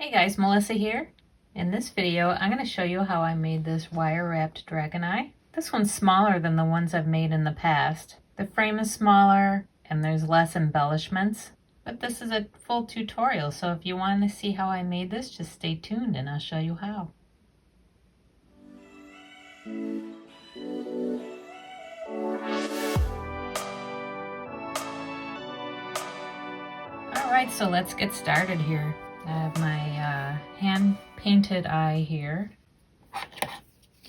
Hey guys, Melissa here. In this video, I'm going to show you how I made this wire-wrapped dragon eye. This one's smaller than the ones I've made in the past. The frame is smaller and there's less embellishments, but this is a full tutorial, so if you want to see how I made this, just stay tuned and I'll show you how. Alright, so let's get started here. I have my hand-painted eye here.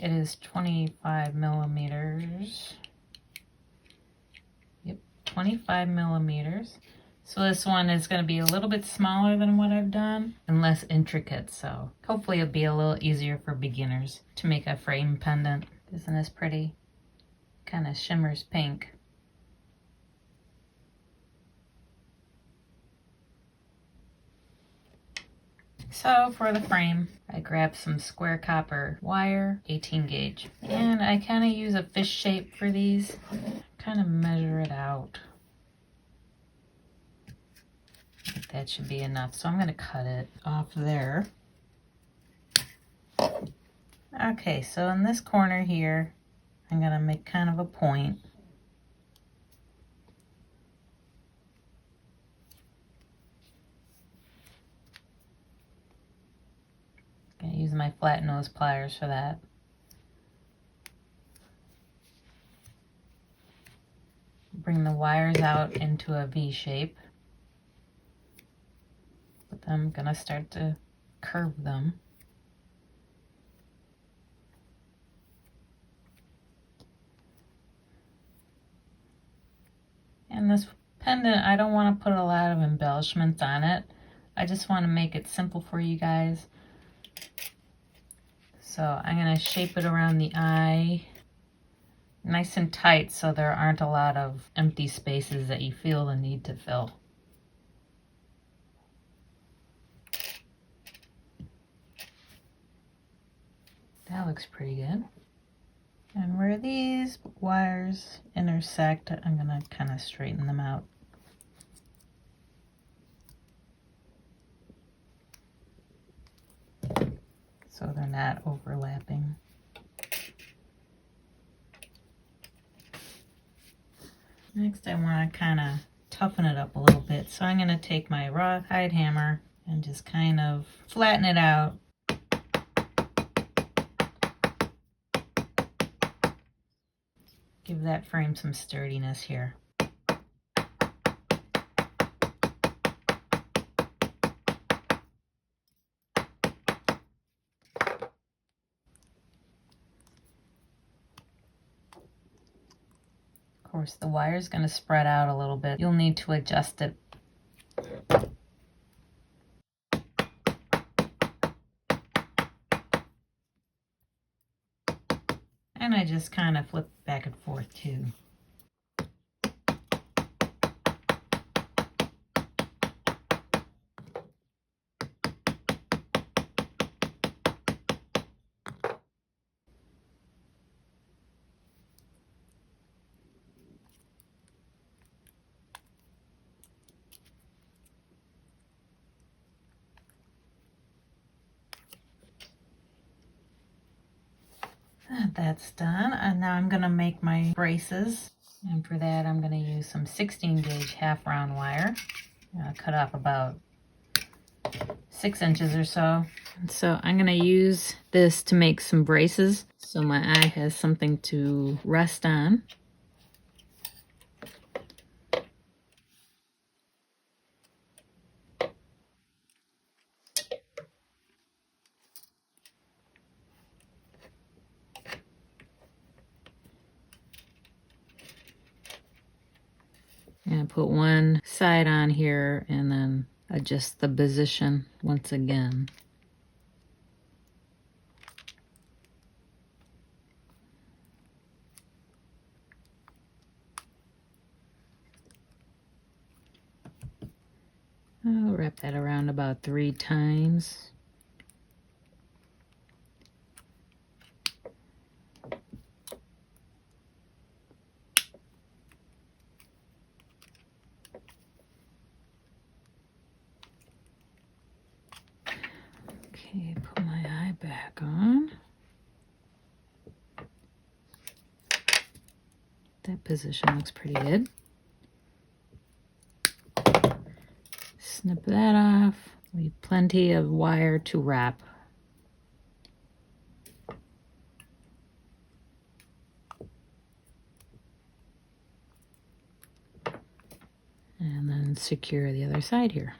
It is 25 millimeters. Yep, 25 millimeters. So this one is going to be a little bit smaller than what I've done and less intricate. So hopefully it'll be a little easier for beginners to make a frame pendant. Isn't this pretty? Kind of shimmers pink. So for the frame, I grabbed some square copper wire, 18 gauge. And I kind of use a fish shape for these, kind of measure it out. I think that should be enough. So I'm going to cut it off there. Okay, so in this corner here, I'm going to make kind of a point. I'm going to use my flat nose pliers for that. Bring the wires out into a V shape. But I'm going to start to curve them. And this pendant, I don't want to put a lot of embellishments on it. I just want to make it simple for you guys. So I'm going to shape it around the eye nice and tight so there aren't a lot of empty spaces that you feel the need to fill. That looks pretty good. And where these wires intersect, I'm going to kind of straighten them out. So they're not overlapping. Next, I want to kind of toughen it up a little bit. So I'm going to take my rawhide hammer and just kind of flatten it out. Give that frame some sturdiness here. Of course, the wire is going to spread out a little bit. You'll need to adjust it. And I just kind of flip back and forth too. That's done, and now I'm going to make my braces, and for that I'm going to use some 16 gauge half round wire. Cut off about 6 inches or so. So I'm going to use this to make some braces so my eye has something to rest on. And put one side on here and then adjust the position once again. I'll wrap that around about 3 times. Okay, put my eye back on. That position looks pretty good. Snip that off. Leave plenty of wire to wrap. And then secure the other side here.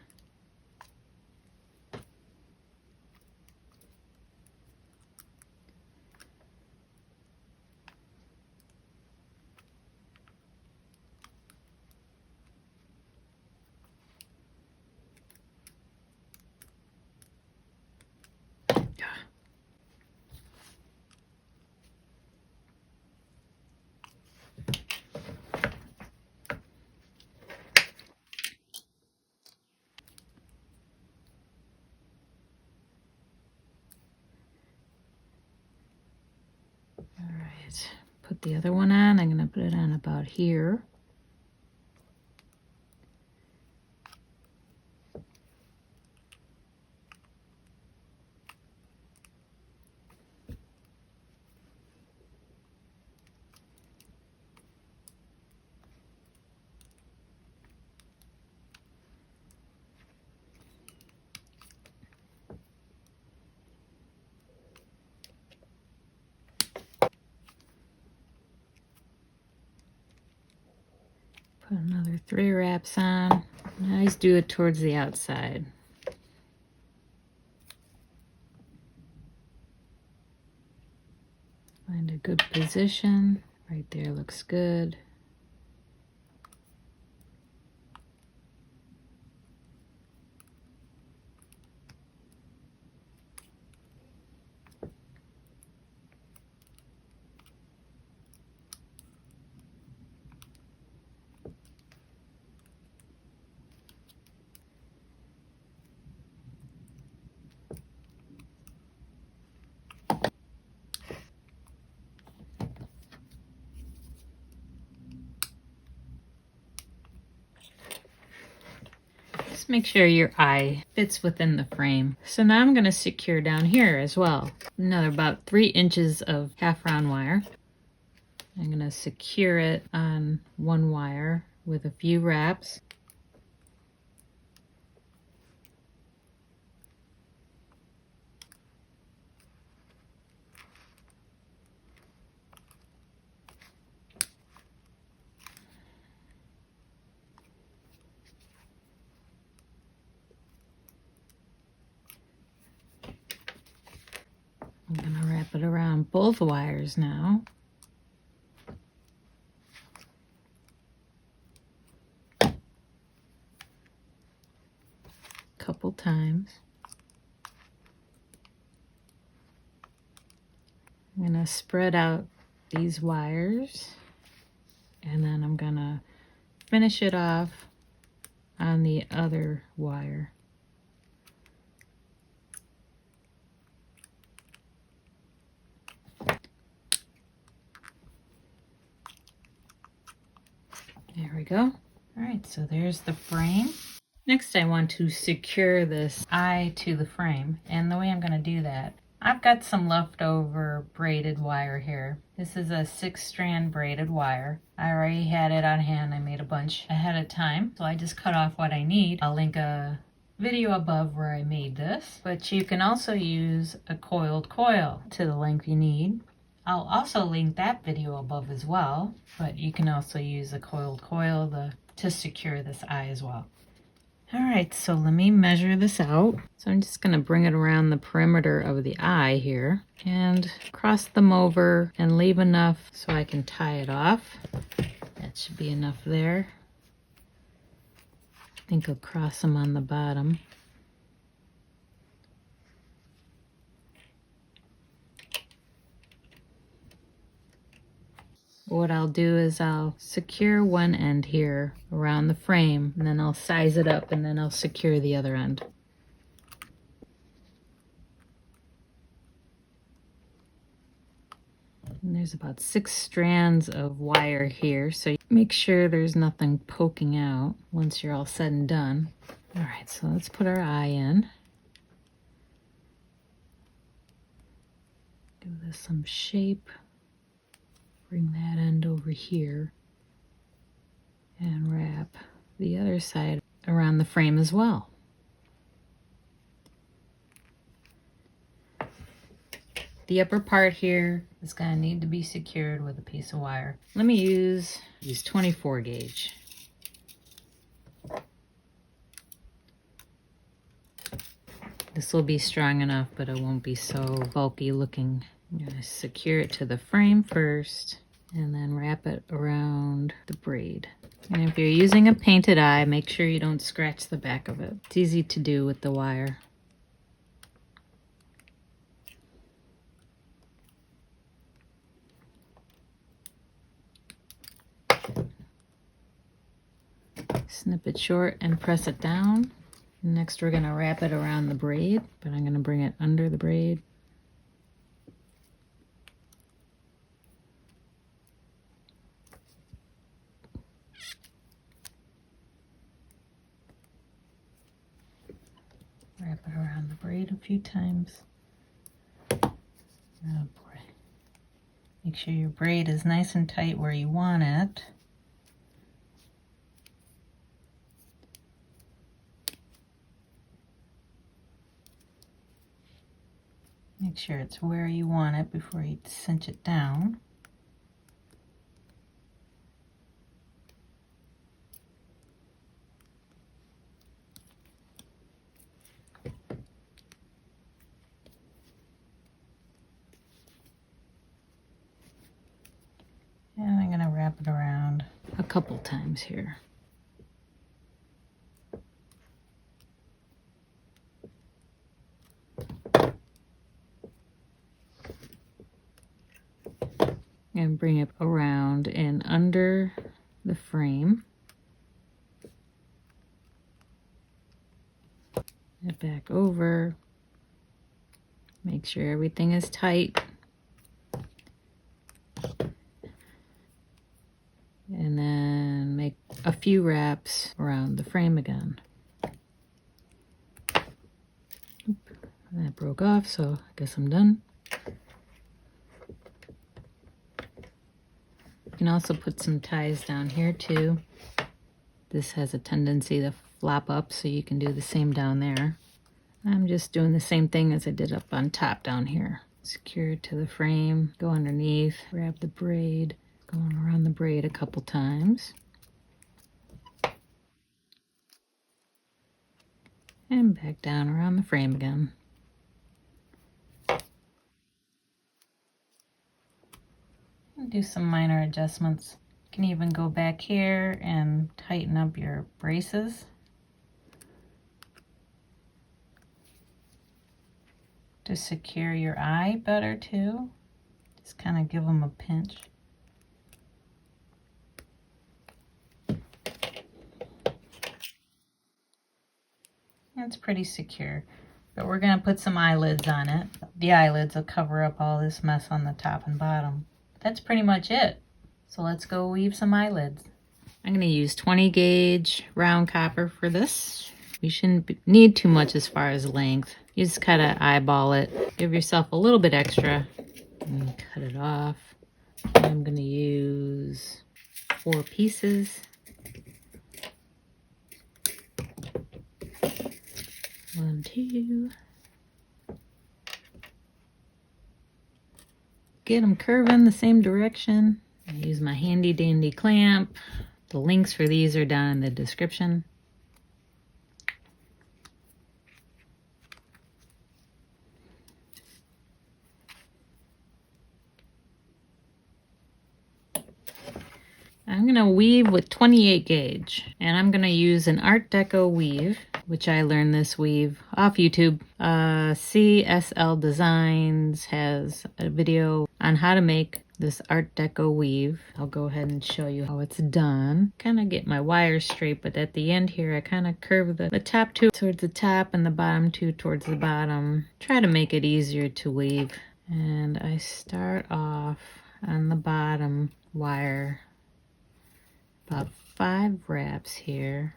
Put the other one on. I'm going to put it on about here. Put another 3 wraps on. I always do it towards the outside. Find a good position. Right there looks good. Just make sure your eye fits within the frame. So now I'm going to secure down here as well. Another about 3 inches of half round wire. I'm going to secure it on one wire with a few wraps. I'm going to wrap it around both wires now. Couple times. I'm going to spread out these wires, and then I'm going to finish it off on the other wire. There we go. All right, so there's the frame. Next, I want to secure this eye to the frame, and the way I'm going to do that, I've got some leftover braided wire here. This is a 6-strand braided wire. I already had it on hand. I made a bunch ahead of time, so I just cut off what I need. I'll link a video above where I made this, but you can also use a coiled coil to the length you need. I'll also link that video above as well, but you can also use a coiled coil to secure this eye as well. All right, so let me measure this out. So I'm just going to bring it around the perimeter of the eye here and cross them over and leave enough so I can tie it off. That should be enough there. I think I'll cross them on the bottom. What I'll do is I'll secure one end here around the frame, and then I'll size it up, and then I'll secure the other end. And there's about 6 strands of wire here, so make sure there's nothing poking out once you're all said and done. All right, so let's put our eye in. Give this some shape. Bring that end over here and wrap the other side around the frame as well. The upper part here is going to need to be secured with a piece of wire. Let me use 24 gauge. This will be strong enough, but it won't be so bulky looking. I'm going to secure it to the frame first and then wrap it around the braid. And if you're using a painted eye, make sure you don't scratch the back of it. It's easy to do with the wire. Snip it short and press it down. Next we're going to wrap it around the braid, but I'm going to bring it under the braid. Wrap it around the braid a few times. Oh boy. Make sure your braid is nice and tight where you want it. Make sure it's where you want it before you cinch it down. And I'm going to wrap it around a couple times here. And bring it around and under the frame. It back over. Make sure everything is tight. And then make a few wraps around the frame again. Oop, that broke off, so I guess I'm done. You can also put some ties down here too. This has a tendency to flop up, so you can do the same down there. I'm just doing the same thing as I did up on top down here. Secure it to the frame, go underneath, grab the braid, going around the braid a couple times. And back down around the frame again. Do some minor adjustments. You can even go back here and tighten up your braces. To secure your eye better too. Just kind of give them a pinch. It's pretty secure, but we're going to put some eyelids on it. The eyelids will cover up all this mess on the top and bottom. That's pretty much it. So let's go weave some eyelids. I'm going to use 20 gauge round copper for this. You shouldn't need too much as far as length. You just kind of eyeball it. Give yourself a little bit extra and cut it off. I'm going to use 4 pieces. 1, 2. Get them curving the same direction. I use my handy dandy clamp. The links for these are down in the description. I'm going to weave with 28 gauge, and I'm going to use an Art Deco weave, which I learned this weave off YouTube. CSL Designs has a video on how to make this Art Deco weave. I'll go ahead and show you how it's done. Kind of get my wires straight, but at the end here I kind of curve the top 2 towards the top and the bottom 2 towards the bottom. Try to make it easier to weave. And I start off on the bottom wire. About 5 wraps here.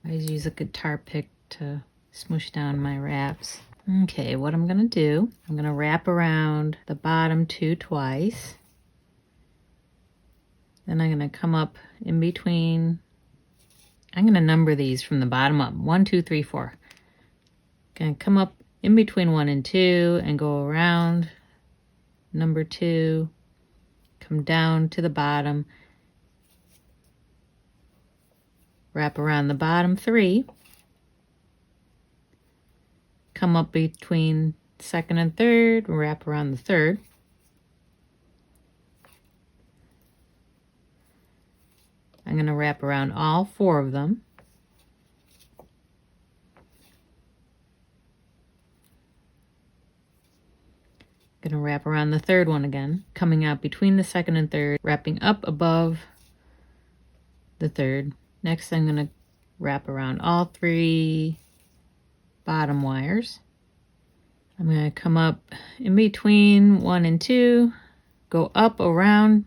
I always use a guitar pick to Smoosh down my wraps. Okay, what I'm gonna do, I'm gonna wrap around the bottom 2 twice. Then I'm gonna come up in between. I'm gonna number these from the bottom up. 1, 2, 3, 4. Gonna come up in between 1 and 2 and go around number 2, come down to the bottom, wrap around the bottom 3, come up between 2nd and 3rd, wrap around the 3rd. I'm going to wrap around all 4 of them. Going to wrap around the 3rd one again, coming out between the 2nd and 3rd, wrapping up above the 3rd. Next, I'm going to wrap around all 3 bottom wires. I'm going to come up in between 1 and 2, go up around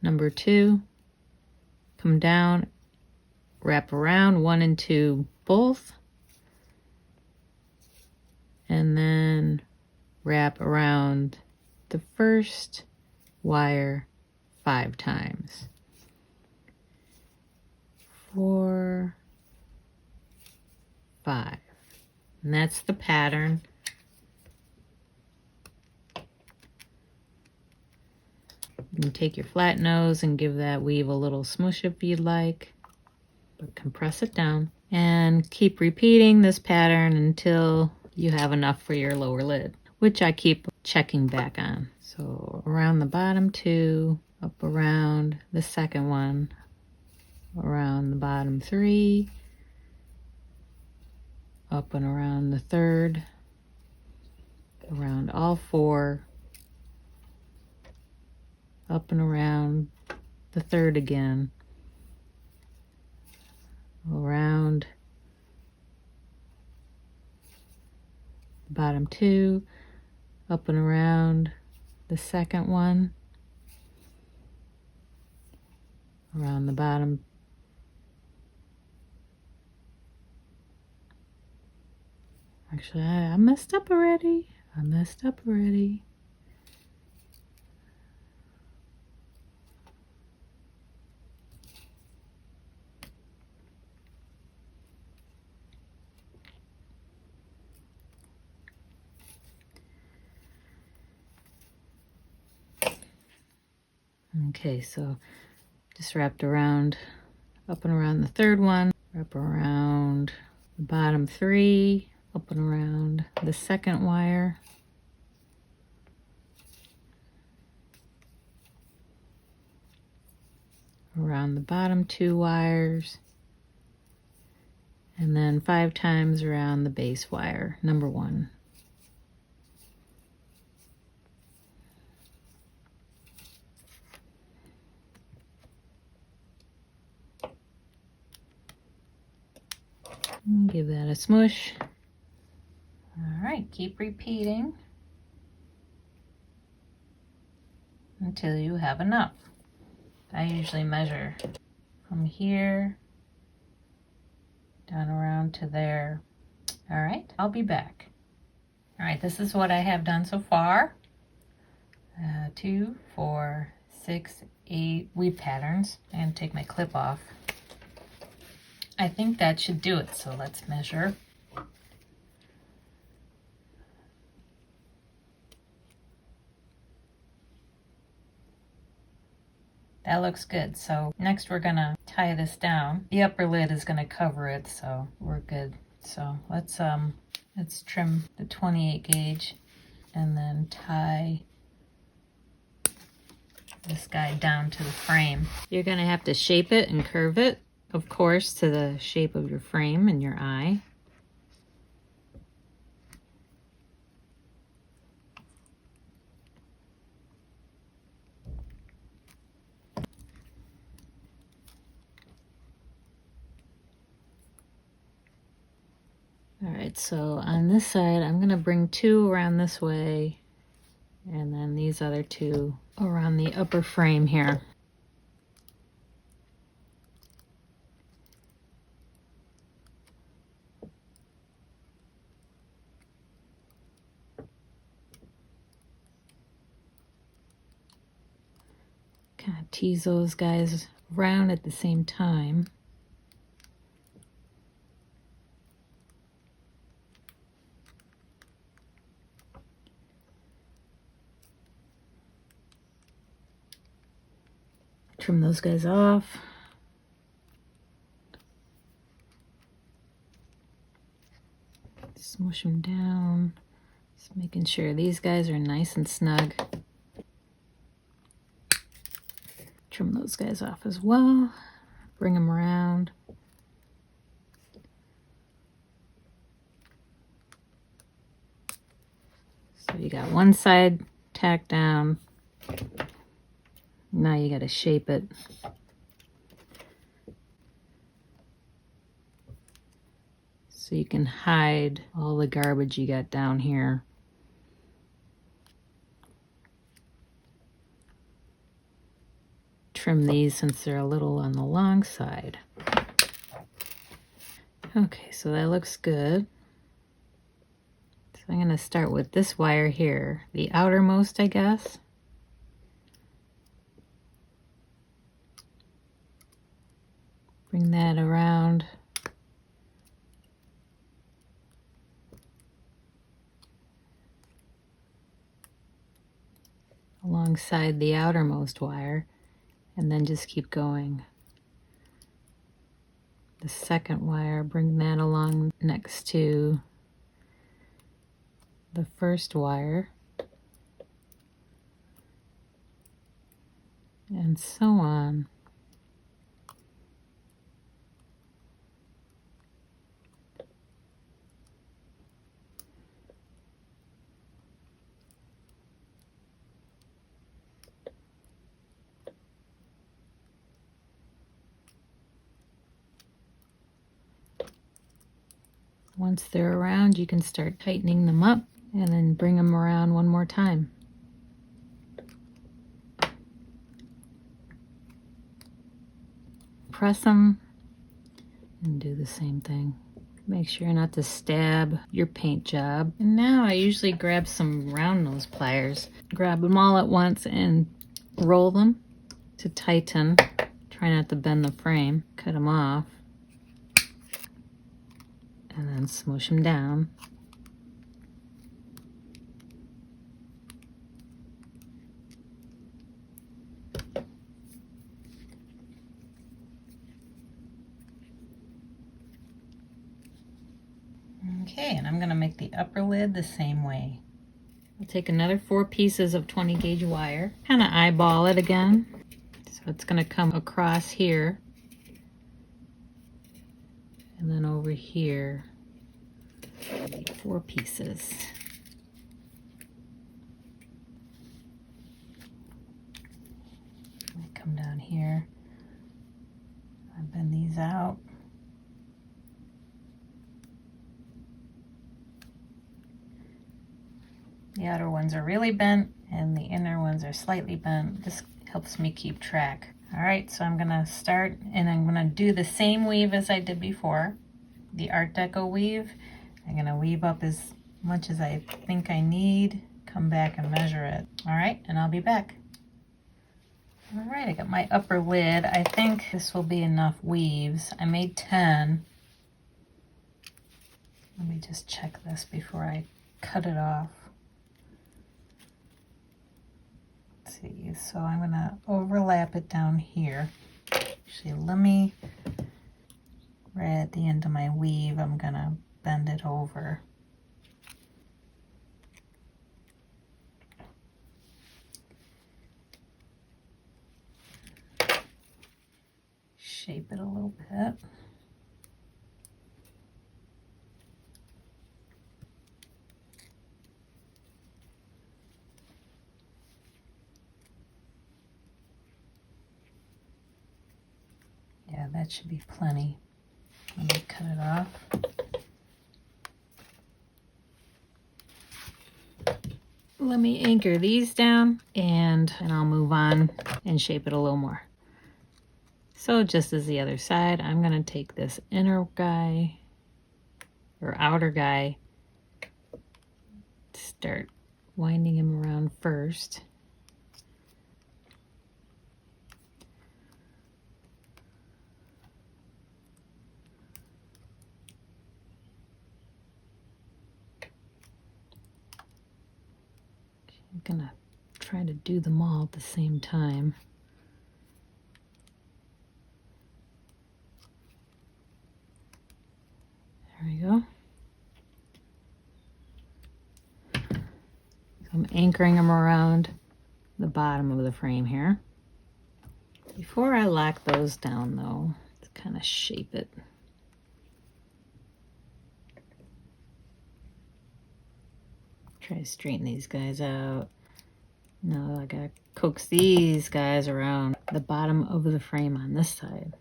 number 2, come down, wrap around 1 and 2 both, and then wrap around the first wire 5 times. 4, 5. And that's the pattern. You can take your flat nose and give that weave a little smoosh if you'd like, but compress it down. And keep repeating this pattern until you have enough for your lower lid, which I keep checking back on. So around the bottom 2, up around the 2nd one, around the bottom 3, up and around the 3rd, around all 4, up and around the 3rd again, around the bottom 2, up and around the 2nd one, around the bottom, actually I messed up already. Okay, so just wrapped around, up and around the 3rd one, wrap around the bottom 3, up and around the 2nd wire, around the bottom 2 wires, and then 5 times around the base wire, number 1. Give that a smoosh. All right, keep repeating until you have enough. I usually measure from here down around to there. All right, I'll be back. All right, this is what I have done so far. 2, 4, 6, 8 weave patterns. I'm going to take my clip off. I think that should do it, so let's measure. That looks good. So next we're gonna tie this down. The upper lid is gonna cover it, so we're good. So let's trim the 28 gauge and then tie this guy down to the frame. You're gonna have to shape it and curve it, of course, to the shape of your frame and your eye. All right, so on this side, I'm gonna bring 2 around this way, and then these other 2 around the upper frame here. tease those guys around at the same time. Trim those guys off. Smush them down. Just making sure these guys are nice and snug. Trim those guys off as well. Bring them around. So you got one side tacked down. Now you got to shape it. So you can hide all the garbage you got down here. Trim these since they're a little on the long side. Okay, so that looks good. So I'm going to start with this wire here, the outermost, I guess. Bring that around. Alongside the outermost wire, and then just keep going. The second wire, bring that along next to the first wire, and so on. Once they're around, you can start tightening them up and then bring them around one more time. Press them and do the same thing. Make sure not to stab your paint job. And now I usually grab some round nose pliers. Grab them all at once and roll them to tighten. Try not to bend the frame. Cut them off. And then smush them down. Okay, and I'm going to make the upper lid the same way. I'll take another 4 pieces of 20 gauge wire, kind of eyeball it again. So it's going to come across here. And then over here, 4 pieces. I come down here, I bend these out. The outer ones are really bent and the inner ones are slightly bent. This helps me keep track. All right, so I'm gonna start and I'm gonna do the same weave as I did before, the Art Deco weave. I'm gonna weave up as much as I think I need, come back and measure it. All right, and I'll be back. All right, I got my upper lid. I think this will be enough weaves. I made 10. Let me just check this before I cut it off. Let's see, so I'm gonna overlap it down here. Actually, let me, right at the end of my weave, I'm gonna bend it over. Shape it a little bit. Yeah, that should be plenty. Let me cut it off. Let me anchor these down and I'll move on and shape it a little more. So just as the other side, I'm going to take this inner guy or outer guy, start winding him around first. gonna try to do them all at the same time. There we go. So I'm anchoring them around the bottom of the frame here. Before I lock those down though, to kind of shape it. Try to straighten these guys out. Now I gotta coax these guys around the bottom of the frame on this side.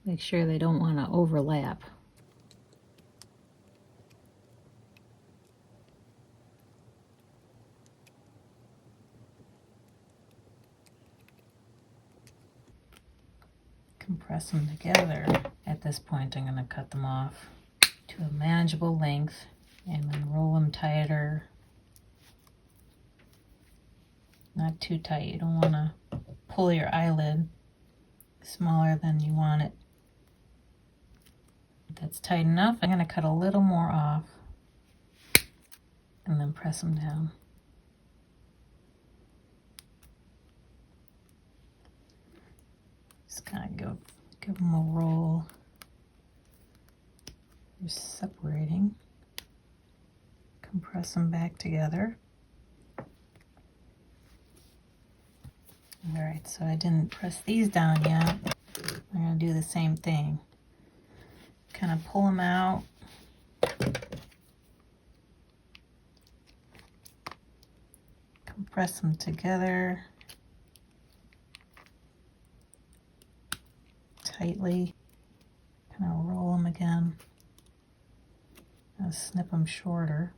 Make sure they don't want to overlap. Compress them together. At this point, I'm going to cut them off to a manageable length and then roll them tighter. Not too tight. You don't want to pull your eyelid smaller than you want it. That's tight enough. I'm going to cut a little more off and then press them down. Just kind of give them a roll. You're separating. Compress them back together. All right, so I didn't press these down yet. I'm going to do the same thing. Kind of pull them out. Compress them together tightly. Kind of roll them again. I'll snip them shorter.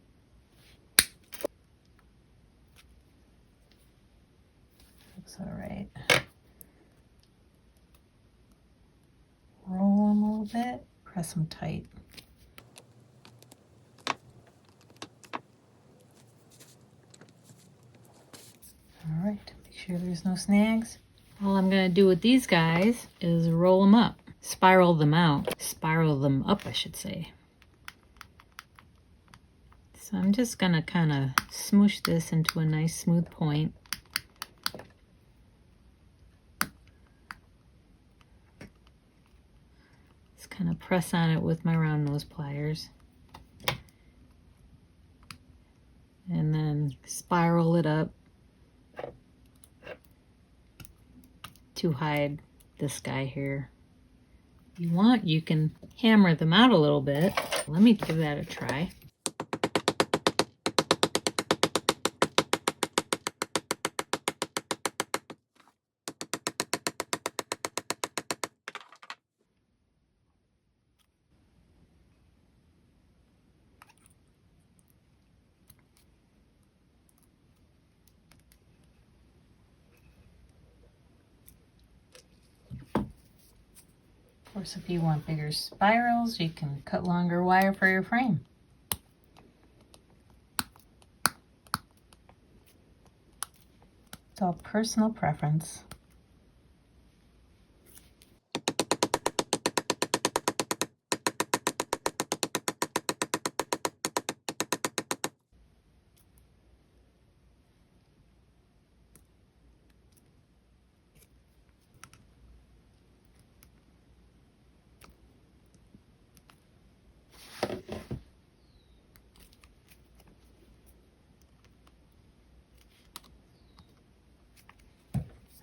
Looks all right. Roll them a little bit. Press them tight. All right, make sure there's no snags. All I'm going to do with these guys is roll them up, spiral them out, spiral them up, I should say. So I'm just going to kind of smoosh this into a nice smooth point. Just kind of press on it with my round nose pliers. And then spiral it up to hide this guy here. If you want, you can hammer them out a little bit. Let me give that a try. Of course, if you want bigger spirals, you can cut longer wire for your frame. It's all personal preference.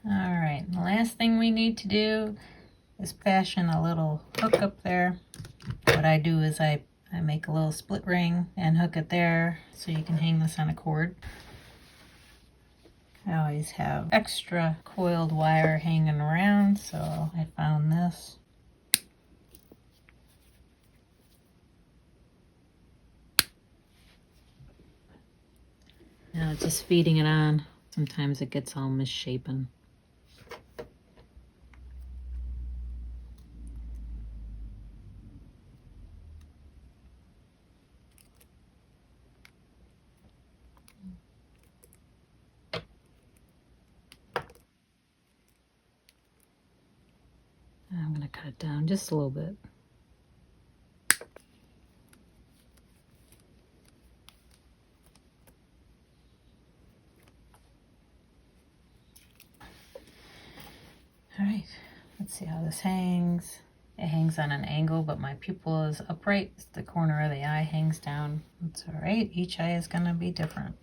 Alright, the last thing we need to do is fashion a little hook up there. What I do is I make a little split ring and hook it there so you can hang this on a cord. I always have extra coiled wire hanging around, so I found this. Now just feeding it on. Sometimes it gets all misshapen. cut it down just a little bit. All right, let's see how this hangs. It hangs on an angle, but my pupil is upright. The corner of the eye hangs down. That's all right. Each eye is gonna be different.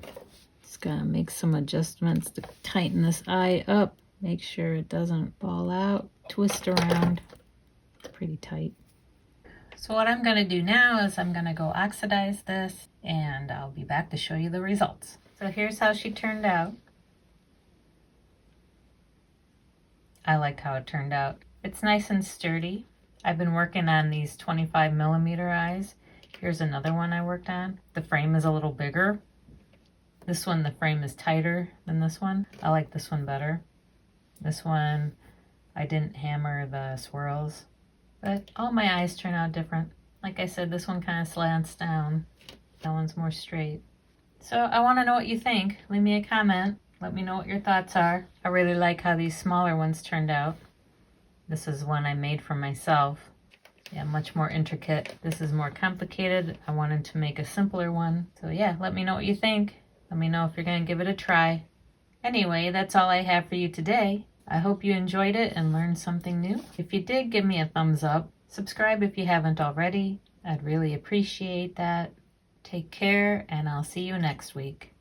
Just gonna make some adjustments to tighten this eye up. Make sure it doesn't fall out. Twist around. It's pretty tight. So what I'm gonna do now is I'm gonna go oxidize this, and I'll be back to show you the results. So here's how she turned out. I like how it turned out. It's nice and sturdy. I've been working on these 25mm eyes. Here's another one I worked on. The frame is a little bigger. This one, the frame is tighter than this one. I like this one better. This one, I didn't hammer the swirls, but all my eyes turn out different. Like I said, this one kind of slants down. That one's more straight. So I want to know what you think. Leave me a comment. Let me know what your thoughts are. I really like how these smaller ones turned out. This is one I made for myself. Yeah, much more intricate. This is more complicated. I wanted to make a simpler one. So yeah, let me know what you think. Let me know if you're going to give it a try. Anyway, that's all I have for you today. I hope you enjoyed it and learned something new. If you did, give me a thumbs up. Subscribe if you haven't already. I'd really appreciate that. Take care, and I'll see you next week.